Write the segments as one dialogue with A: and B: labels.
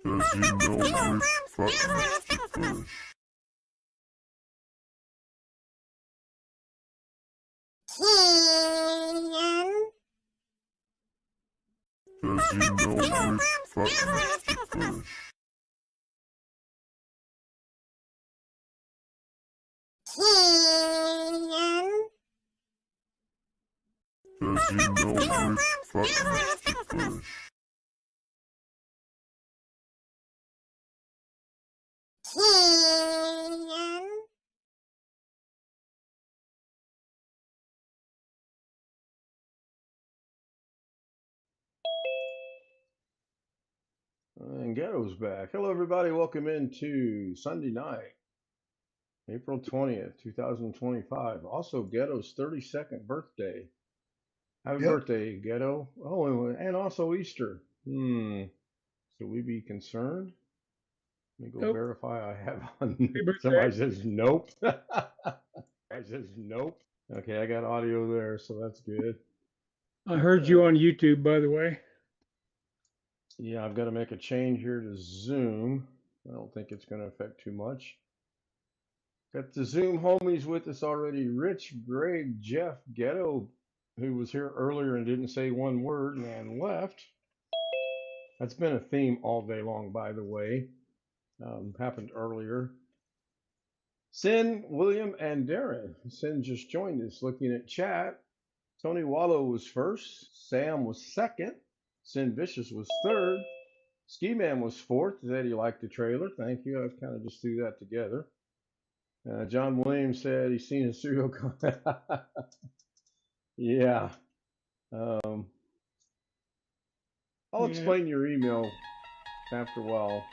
A: Does he know which buttons to push? Does he know which buttons to push? Does he know which buttons to push?
B: And Ghetto's back. Hello, everybody. Welcome into Sunday night, April 20th, 2025. Also, Ghetto's 32nd birthday. Happy birthday, Ghetto. Oh, and also Easter. Should we be concerned? Let me go verify I have on. Somebody says nope. Somebody says nope. Okay, I got audio there, so that's good.
C: I heard you on YouTube, by the way.
B: Yeah, I've got to make a change here to Zoom. I don't think it's going to affect too much. Got the Zoom homies with us already. Rich, Greg, Jeff, Ghetto, who was here earlier and didn't say one word and left. That's been a theme all day long, by the way. Happened earlier. Sin, William, and Darren. Sin just joined us looking at chat. Tony Wallow was first. Sam was second. Sin Vicious was third. Ski Man was fourth. Said he liked the trailer. Thank you. I've kind of just threw that together. John Williams said he's seen a serial killer. Yeah. I'll explain your email after a while.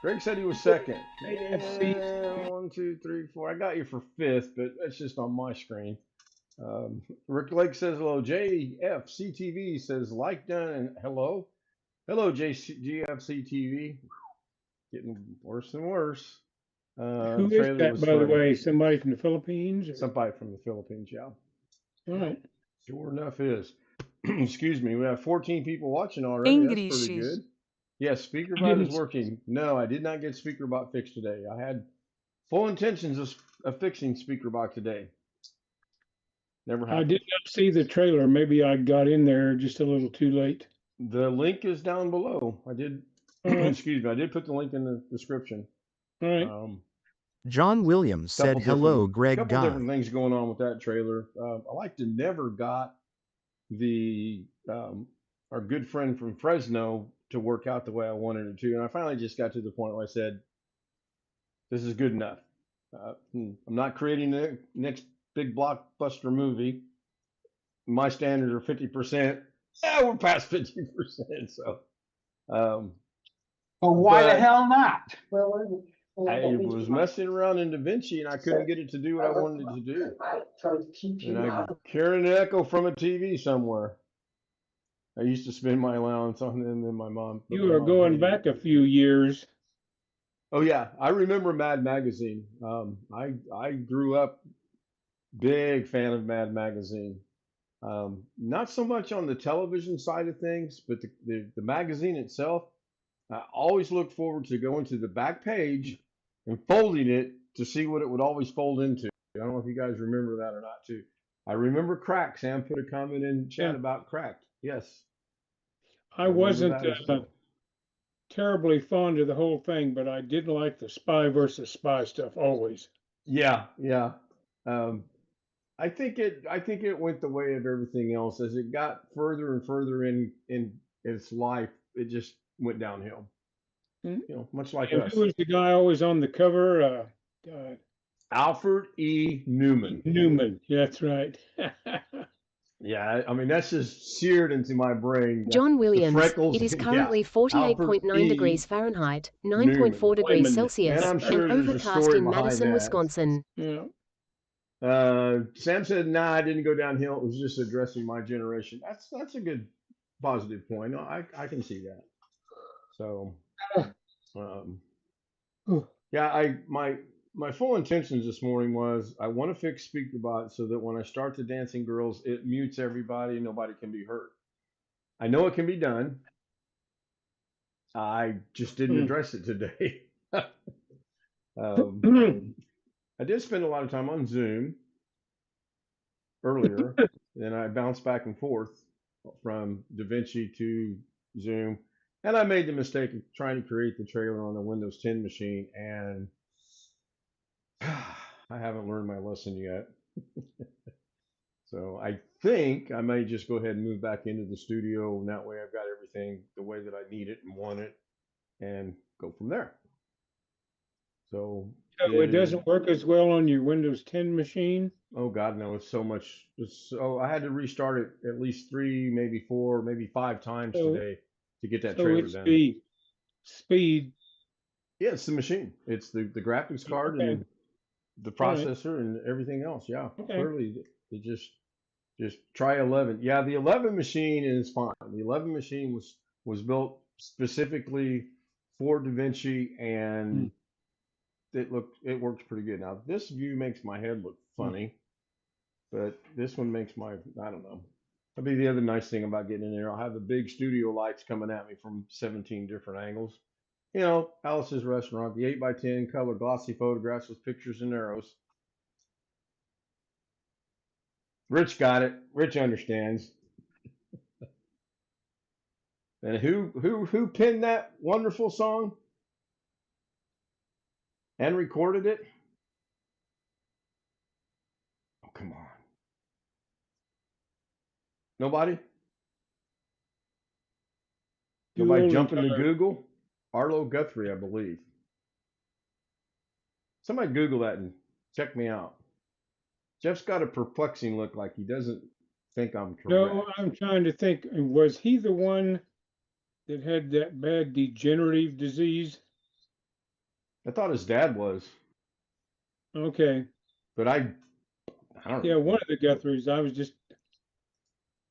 B: Greg said he was second. Yeah, 1, 2, 3, 4. I got you for fifth, but that's just on my screen. Rick Lake says hello. JFCTV says like done and hello. Hello, GFCTV. Getting worse and worse.
C: Who is that, by the way? Somebody from the Philippines? Or?
B: Somebody from the Philippines, yeah.
C: All right.
B: Sure enough is. Excuse me. We have 14 people watching already.
D: Engrish.
B: That's pretty good. Yes, SpeakerBot is working. No, I did not get SpeakerBot fixed today. I had full intentions of fixing SpeakerBot today. Never happened.
C: I did not see the trailer. Maybe I got in there just a little too late.
B: The link is down below. I did. Excuse me. I did put the link in the description.
C: All right.
D: John Williams said hello, Greg.
B: A couple different things going on with that trailer. I like to never got the our good friend from Fresno to work out the way I wanted it to, and I finally just got to the point where I said, "This is good enough. I'm not creating the next big blockbuster movie. My standards are 50%. Yeah, we're past 50%. So,
E: well, why the hell not?
B: I was messing around in DaVinci and I couldn't get it to do what I wanted it to do. And I'm carrying an echo from a TV somewhere. I used to spend my allowance on them, and then my mom.
C: You are going back a few years.
B: Oh yeah, I remember Mad Magazine. I grew up big fan of Mad Magazine. Not so much on the television side of things, but the magazine itself. I always looked forward to going to the back page and folding it to see what it would always fold into. I don't know if you guys remember that or not too. I remember Crack. Sam put a comment in chat about Crack. Yes.
C: I wasn't terribly fond of the whole thing, but I did like the spy versus spy stuff always.
B: Yeah, yeah. I think it went the way of everything else. As it got further and further in its life, it just went downhill. You know, much like us.
C: Who was the guy always on the cover?
B: Alfred E. Newman.
C: Newman, that's right.
B: Yeah, I mean, that's just seared into my brain.
D: John Williams, it is currently 48.9 degrees Fahrenheit, 9.4 degrees Celsius, and overcast in Madison, Wisconsin.
C: Yeah.
B: Sam said, "Nah, I didn't go downhill. It was just addressing my generation." That's a good positive point. No, I can see that. So, yeah, my full intentions this morning was I want to fix SpeakerBot so that when I start the Dancing Girls, it mutes everybody and nobody can be heard. I know it can be done. I just didn't address it today. um, I did spend a lot of time on Zoom earlier, then I bounced back and forth from DaVinci to Zoom, and I made the mistake of trying to create the trailer on the Windows 10 machine, and I haven't learned my lesson yet. So I think I may just go ahead and move back into the studio, and that way I've got everything the way that I need it and want it, and go from there. So
C: it doesn't work as well on your Windows 10 machine?
B: Oh God, no! It's so much. I had to restart it at least 3, maybe 4, maybe 5 times today to get that trailer done.
C: Speed.
B: Yeah, it's the machine. It's the graphics card and the processor and everything else. Yeah, clearly it just try 11. Yeah, the 11 machine is fine. The 11 machine was built specifically for DaVinci, and it works pretty good. Now this view makes my head look funny. But this one makes I don't know. That'll be the other nice thing about getting in there. I'll have the big studio lights coming at me from 17 different angles. You know, Alice's Restaurant, the 8x10 color glossy photographs with pictures and arrows. Rich got it. Rich understands. And who penned that wonderful song and recorded it? Oh, come on. Nobody? Nobody jumping to Google? Arlo Guthrie, I believe. Somebody Google that and check me out. Jeff's got a perplexing look, like he doesn't think I'm correct.
C: No, I'm trying to think. Was he the one that had that bad degenerative disease?
B: I thought his dad was.
C: Okay.
B: But I don't know.
C: Yeah, one of the Guthries.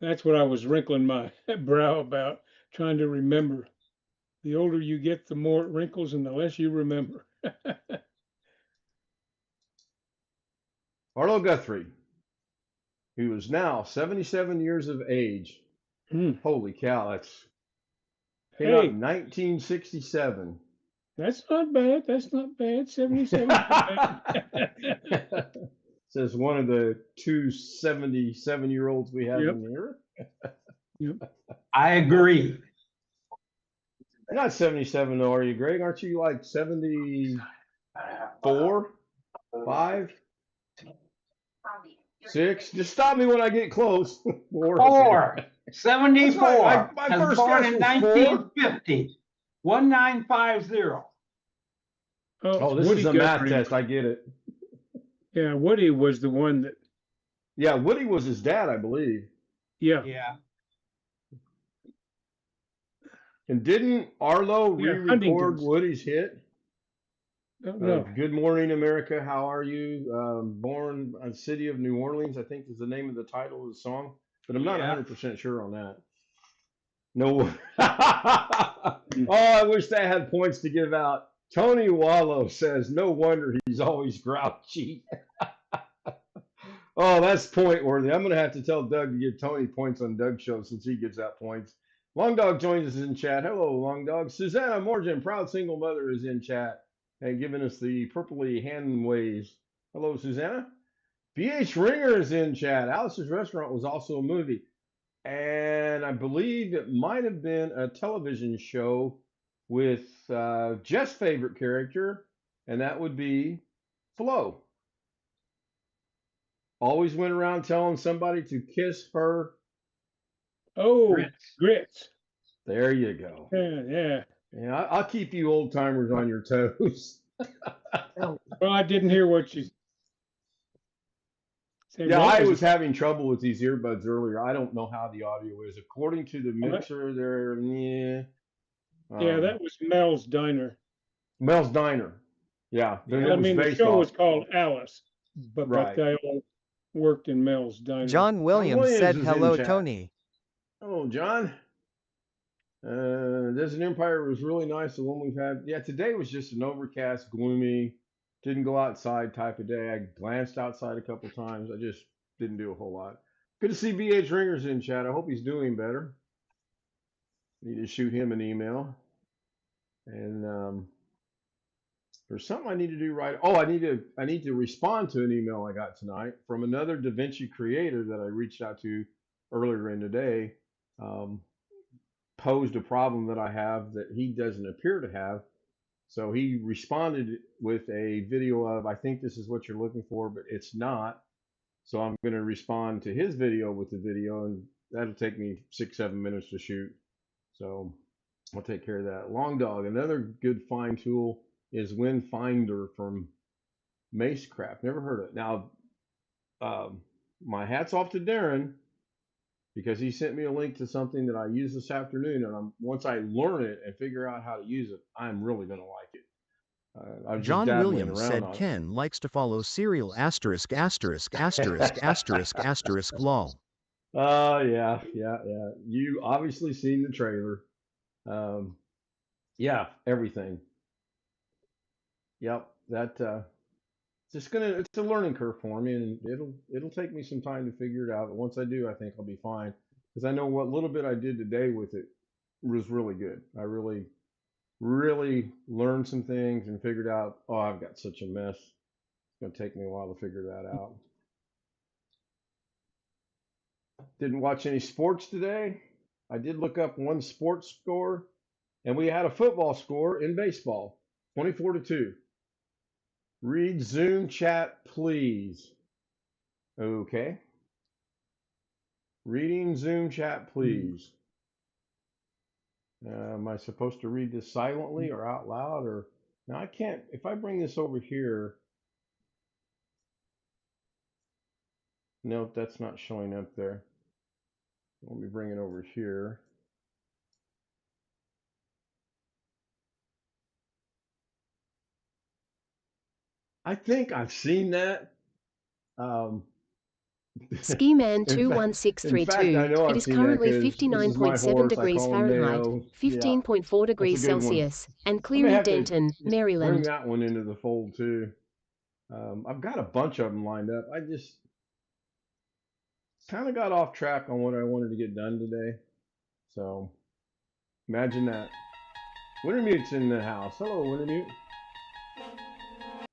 C: That's what I was wrinkling my brow about, trying to remember. The older you get, the more it wrinkles and the less you remember.
B: Arlo Guthrie, who is now 77 years of age. Holy cow, that's came out in 1967.
C: That's not bad. That's not bad. 77.
B: Says one of the two 77-year-olds we have in here.
E: I agree.
B: You're not 77 though, are you, Greg? Aren't you like 74? 5? 6? Just stop me when I get close.
E: 4. 74.
B: My
E: was
B: first
E: born
B: guess
E: in
B: was
E: 1950. 1950.
B: Oh, this is a math test. I get it.
C: Yeah, Woody was the one that.
B: Yeah, Woody was his dad, I believe.
C: Yeah.
B: And didn't Arlo re-record Woody's hit?
C: No.
B: Good Morning America, How Are You? Born in the City of New Orleans, I think is the name of the title of the song. But I'm not 100% sure on that. No. Oh, I wish I had points to give out. Tony Wallow says, no wonder he's always grouchy. Oh, that's point worthy. I'm going to have to tell Doug to give Tony points on Doug's show since he gives out points. Long Dog joins us in chat. Hello, Long Dog. Susanna Morgan, proud single mother, is in chat and giving us the purpley hand waves. Hello, Susanna. BH Ringer is in chat. Alice's Restaurant was also a movie. And I believe it might have been a television show with Jeff's favorite character, and that would be Flo. Always went around telling somebody to kiss her.
C: Oh, grits.
B: There you go.
C: Yeah.
B: I'll keep you old timers on your toes.
C: Well, I didn't hear what you said.
B: Yeah, I was having trouble with these earbuds earlier. I don't know how the audio is. According to the mixer, they're
C: yeah, that was Mel's Diner.
B: Mel's Diner. Yeah.
C: The show was called Alice, but they all worked in Mel's Diner.
F: John Williams said hello, Tony.
B: Hello, John. Desert Empire was really nice. The one we've had. Yeah, today was just an overcast, gloomy, didn't go outside type of day. I glanced outside a couple times. I just didn't do a whole lot. Good to see BH Ringer's in chat. I hope he's doing better. Need to shoot him an email. And there's something I need to do right. Oh, I need to respond to an email I got tonight from another DaVinci creator that I reached out to earlier in the day. Posed a problem that I have that he doesn't appear to have. So he responded with a video of, I think this is what you're looking for, but it's not. So I'm going to respond to his video with the video, and that'll take me 6-7 minutes to shoot. So I'll take care of that. Long Dog, another good find tool is Wind Finder from Macecraft. Never heard of it. Now, my hat's off to Darren, because he sent me a link to something that I use this afternoon, and once I learn it and figure out how to use it, I'm really going to like it.
F: John Williams said Ken likes to follow serial asterisk asterisk asterisk asterisk asterisk lol.
B: Yeah. You obviously seen the trailer. Yeah, everything. Yep, that it's a learning curve for me, and it'll take me some time to figure it out. But once I do, I think I'll be fine, because I know what little bit I did today with it was really good. I really learned some things and figured out, oh, I've got such a mess. It's going to take me a while to figure that out. Didn't watch any sports today. I did look up one sports score, and we had a football score in baseball, 24-2. Read Zoom chat, please. Okay. Reading Zoom chat, please. Am I supposed to read this silently or out loud? Or now I can't. If I bring this over here, nope, that's not showing up there. Let me bring it over here. I think I've seen that.
D: Skiman 21632. It is currently 59.7 degrees Fahrenheit, 15.4 degrees Celsius, and clear in Denton, Maryland.
B: Bring that one into the fold too. I've got a bunch of them lined up. I just kind of got off track on what I wanted to get done today. So imagine that. Wintermute's in the house. Hello, Wintermute.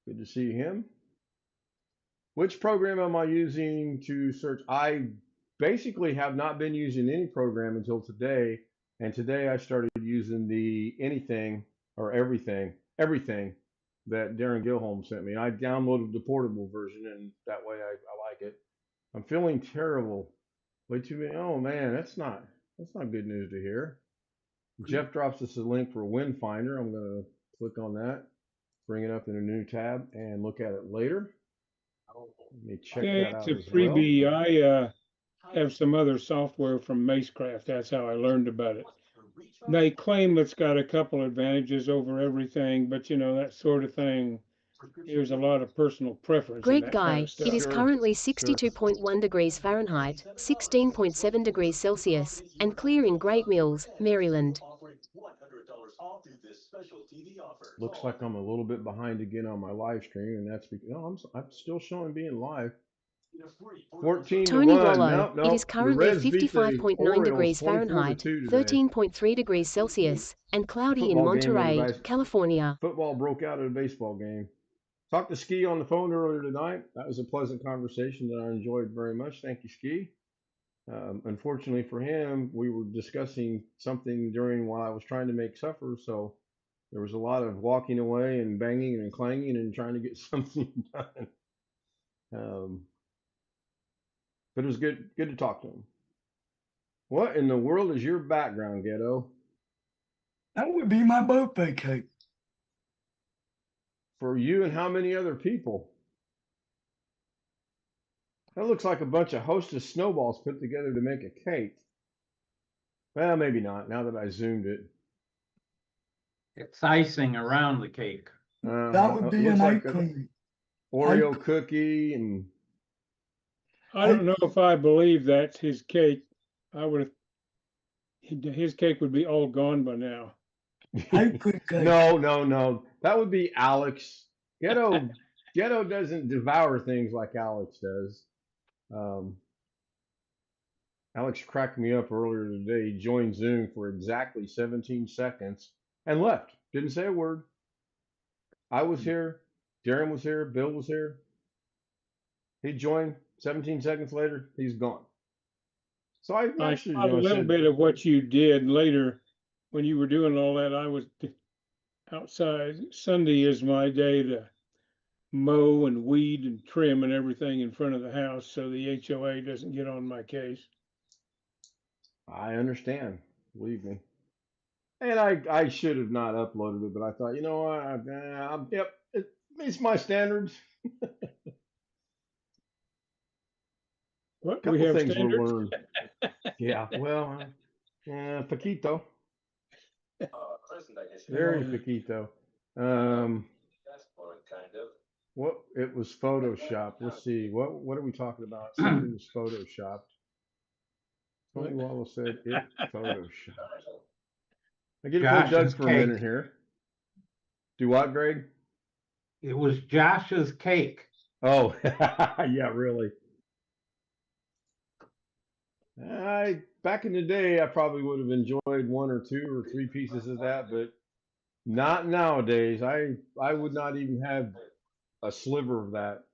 B: Good to see him. Which program am I using to search? I basically have not been using any program until today. And today I started using the anything or everything that Darren Gilholm sent me. I downloaded the portable version, and that way I like it. I'm feeling terrible. Way too many. Oh man, that's not good news to hear. Jeff drops us a link for Wind Finder. I'm going to click on that, bring it up in a new tab, and look at it later. Let me check that out.
C: It's a freebie. I have some other software from Macecraft. That's how I learned about it. They claim it's got a couple advantages over everything, but you know, that sort of thing. There's a lot of personal preference.
D: Great guy. It is currently 62.1 degrees Fahrenheit, 16.7 degrees Celsius, and clear in Great Mills, Maryland.
B: Looks like I'm a little bit behind again on my live stream, and that's because I'm still showing being live. 14
D: Tony
B: to 1.
D: Wallow.
B: Nope.
D: It is currently 55.9 degrees Fahrenheit, 13.3 degrees Celsius, and cloudy in Monterey, California.
B: Football broke out at a baseball game. Talked to Ski on the phone earlier tonight. That was a pleasant conversation that I enjoyed very much. Thank you, Ski. Unfortunately for him, we were discussing something while I was trying to make supper, so there was a lot of walking away and banging and clanging and trying to get something done. But it was good to talk to him. What in the world is your background, Ghetto?
E: That would be my birthday cake.
B: For you and how many other people? That looks like a bunch of Hostess snowballs put together to make a cake. Well, maybe not, now that I zoomed it.
E: It's icing around the cake.
G: That would be an icing.
B: Oreo cookie and...
C: I don't know if I believe that's his cake. His cake would be all gone by now.
B: No. That would be Alex. Ghetto doesn't devour things like Alex does. Alex cracked me up earlier today. He joined Zoom for exactly 17 seconds and left. Didn't say a word. I was here. Darren was here. Bill was here. He joined. 17 seconds later, he's gone. So I messaged
C: saw a little bit of what you did later when you were doing all that. I was outside. Sunday is my day to mow and weed and trim and everything in front of the house so the HOA doesn't get on my case.
B: I understand. Believe me. And I should have not uploaded it, but I thought, you know what? Yep, it meets my standards.
C: What?
B: Couple
C: We have
B: things
C: standards?
B: were learned. Yeah, well, Paquito. Very Paquito. What? It was Photoshopped. Let's see. What are we talking about? Something was Photoshopped. Tony Wallow said it Photoshopped. I get to play Doug for a minute here. Do what, Greg?
E: It was Josh's cake.
B: Oh, yeah, really. Back in the day, I probably would have enjoyed 1 or 2 or 3 pieces of that, but not nowadays. I would not even have a sliver of that.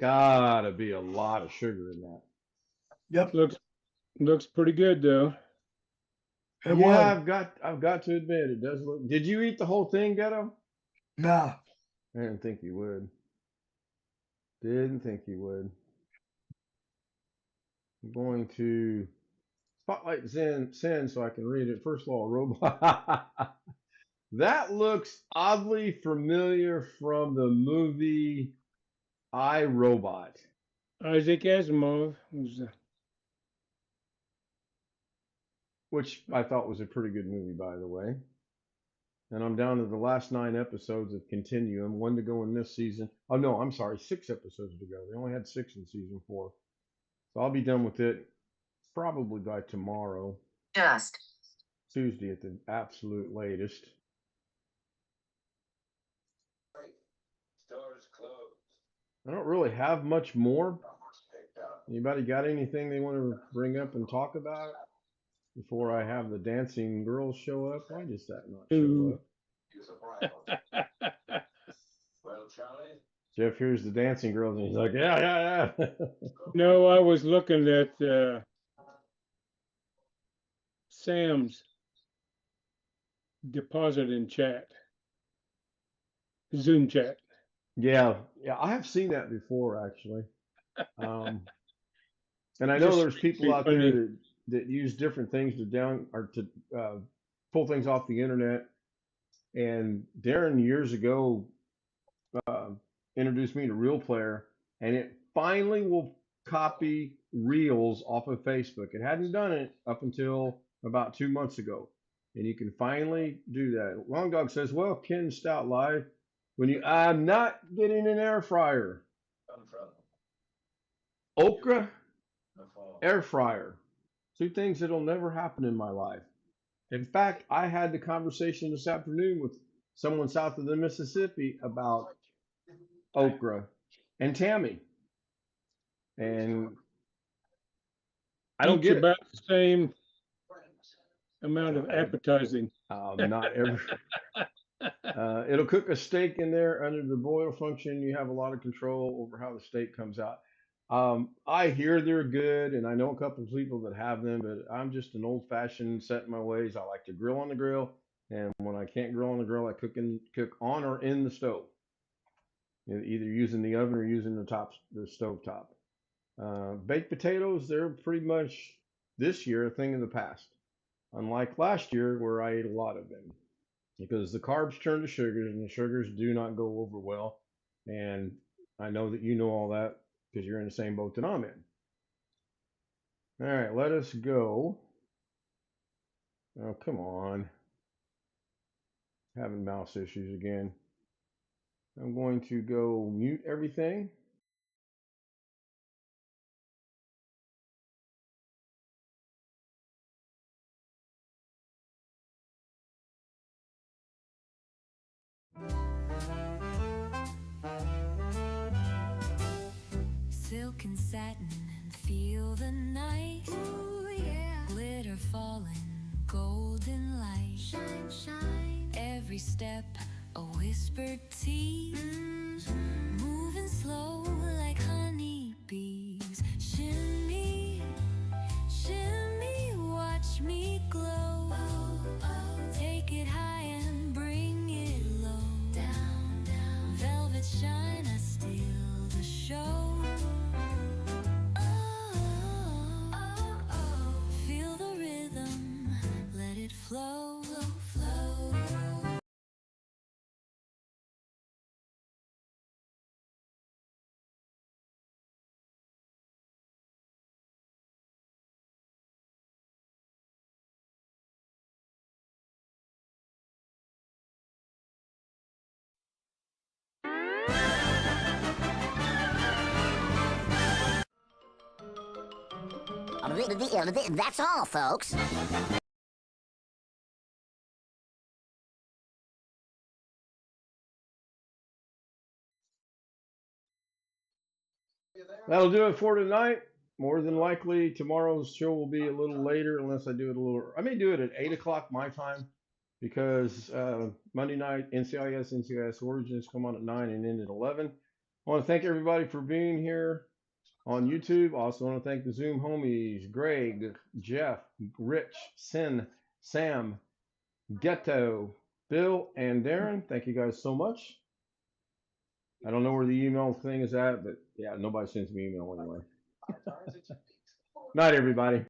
B: Gotta be a lot of sugar in that.
G: Yep.
C: Looks pretty good though.
B: Yeah, I've got to admit it does look. Did you eat the whole thing, Ghetto?
G: Nah.
B: I didn't think you would. Didn't think you would. I'm going to spotlight Sin so I can read it. First of all, robot. That looks oddly familiar from the movie I, Robot.
C: Isaac Asimov was
B: which I thought was a pretty good movie, by the way. And I'm down to the last 9 episodes of Continuum, 1 to go in this season. Oh, no, I'm sorry, 6 episodes to go. They only had 6 in season 4. So I'll be done with it probably by tomorrow.
H: Just
B: Tuesday at the absolute latest.
I: Stores closed.
B: I don't really have much more. Anybody got anything they want to bring up and talk about before I have the dancing girls show up? Why does that not show up?
I: Well, Charlie.
B: Jeff hears the dancing girls and he's like, yeah.
C: No, I was looking at Sam's deposit in chat. Zoom chat.
B: Yeah, I have seen that before actually. And I know there's people out there that use different things to pull things off the internet. And Darren years ago introduced me to Real Player, and it finally will copy Reels off of Facebook. It hadn't done it up until about 2 months ago, and you can finally do that. Long Dog says, "Well, Ken Stout live I'm not getting an air fryer. Okra, air fryer, 2 things that'll never happen in my life." In fact, I had the conversation this afternoon with someone south of the Mississippi about okra and Tammy. And I don't get
C: about the same amount of appetizing.
B: Not every. It'll cook a steak in there under the boil function. You have a lot of control over how the steak comes out. I hear they're good, and I know a couple of people that have them, but I'm just an old-fashioned set in my ways. I like to grill on the grill, and when I can't grill on the grill, I cook on or in the stove, either using the oven or using the stove top. Baked potatoes, they're pretty much this year a thing of the past, unlike last year where I ate a lot of them, because the carbs turn to sugars, and the sugars do not go over well, and I know that you know all that, because you're in the same boat that I'm in. All right, let us go. Oh, come on. Having mouse issues again. I'm going to go mute everything.
J: Silk and satin and feel the night. Ooh, yeah. Glitter falling, golden light. Shine, shine. Every step a whispered tease, moving slow like honeybees. Shimmy, shimmy, watch me glow. Take it high and bring it low. Down, down, velvet shine, I steal the show. Feel the rhythm, let it flow, flow.
H: That's all, folks.
B: That'll do it for tonight. More than likely, tomorrow's show will be a little later, unless I do it a little. I may do it at 8 o'clock my time, because Monday night NCIS Origins come on at 9 and end at 11. I want to thank everybody for being here on YouTube. Also want to thank the Zoom homies: Greg, Jeff, Rich, Sin, Sam, Ghetto, Bill, and Darren. Thank you guys so much. I don't know where the email thing is at, but yeah, nobody sends me email anyway. Night, everybody.